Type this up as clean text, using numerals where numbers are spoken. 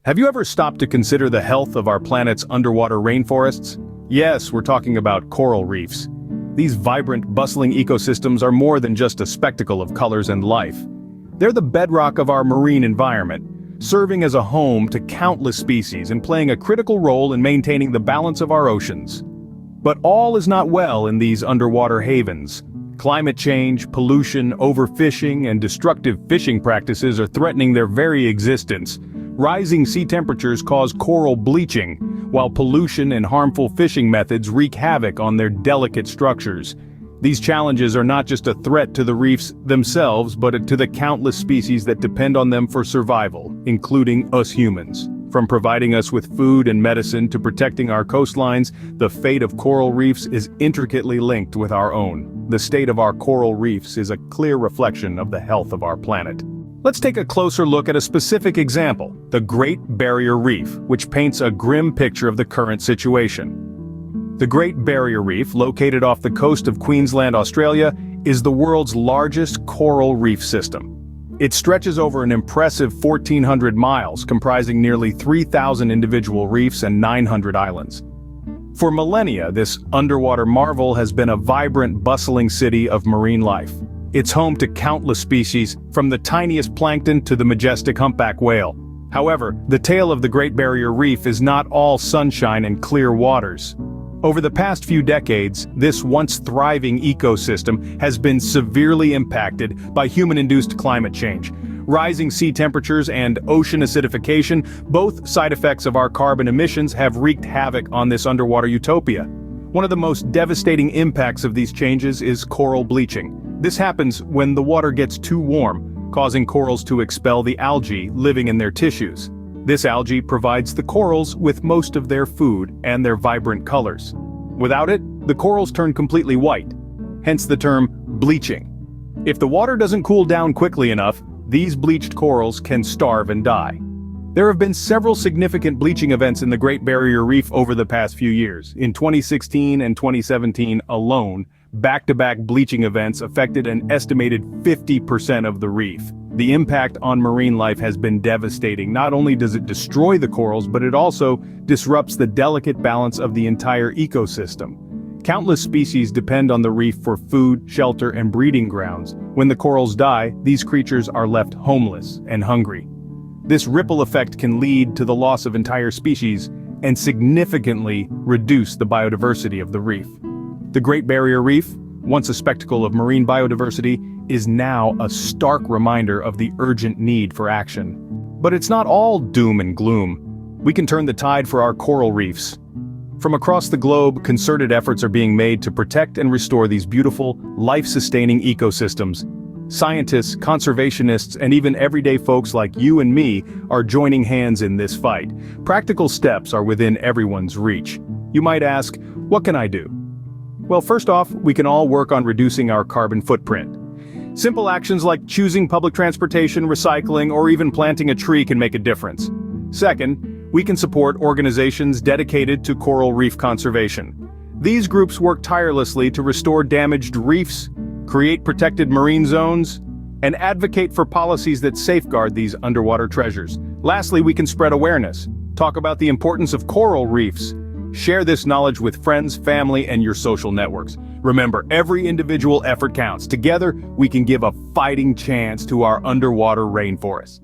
Have you ever stopped to consider the health of our planet's underwater rainforests? Yes, we're talking about coral reefs. These vibrant, bustling ecosystems are more than just a spectacle of colors and life. They're the bedrock of our marine environment, serving as a home to countless species and playing a critical role in maintaining the balance of our oceans. But all is not well in these underwater havens. Climate change, pollution, overfishing, and destructive fishing practices are threatening their very existence. Rising sea temperatures cause coral bleaching, while pollution and harmful fishing methods wreak havoc on their delicate structures. These challenges are not just a threat to the reefs themselves, but to the countless species that depend on them for survival, including us humans. From providing us with food and medicine to protecting our coastlines, the fate of coral reefs is intricately linked with our own. The state of our coral reefs is a clear reflection of the health of our planet. Let's take a closer look at a specific example, the Great Barrier Reef, which paints a grim picture of the current situation. The Great Barrier Reef, located off the coast of Queensland, Australia, is the world's largest coral reef system. It stretches over an impressive 1,400 miles, comprising nearly 3,000 individual reefs and 900 islands. For millennia, this underwater marvel has been a vibrant, bustling city of marine life. It's home to countless species, from the tiniest plankton to the majestic humpback whale. However, the tale of the Great Barrier Reef is not all sunshine and clear waters. Over the past few decades, this once thriving ecosystem has been severely impacted by human-induced climate change. Rising sea temperatures and ocean acidification, both side effects of our carbon emissions, have wreaked havoc on this underwater utopia. One of the most devastating impacts of these changes is coral bleaching. This happens when the water gets too warm, causing corals to expel the algae living in their tissues. This algae provides the corals with most of their food and their vibrant colors. Without it, the corals turn completely white, hence the term bleaching. If the water doesn't cool down quickly enough, these bleached corals can starve and die. There have been several significant bleaching events in the Great Barrier Reef over the past few years. In 2016 and 2017 alone, back-to-back bleaching events affected an estimated 50% of the reef. The impact on marine life has been devastating. Not only does it destroy the corals, but it also disrupts the delicate balance of the entire ecosystem. Countless species depend on the reef for food, shelter, and breeding grounds. When the corals die, these creatures are left homeless and hungry. This ripple effect can lead to the loss of entire species and significantly reduce the biodiversity of the reef. The Great Barrier Reef, once a spectacle of marine biodiversity, is now a stark reminder of the urgent need for action. But it's not all doom and gloom. We can turn the tide for our coral reefs. From across the globe, concerted efforts are being made to protect and restore these beautiful, life-sustaining ecosystems. Scientists, conservationists, and even everyday folks like you and me are joining hands in this fight. Practical steps are within everyone's reach. You might ask, what can I do? Well, first off, we can all work on reducing our carbon footprint. Simple actions like choosing public transportation, recycling, or even planting a tree can make a difference. Second, we can support organizations dedicated to coral reef conservation. These groups work tirelessly to restore damaged reefs, create protected marine zones, and advocate for policies that safeguard these underwater treasures. Lastly, we can spread awareness, talk about the importance of coral reefs, share this knowledge with friends, family, and your social networks. Remember, every individual effort counts. Together, we can give a fighting chance to our underwater rainforests.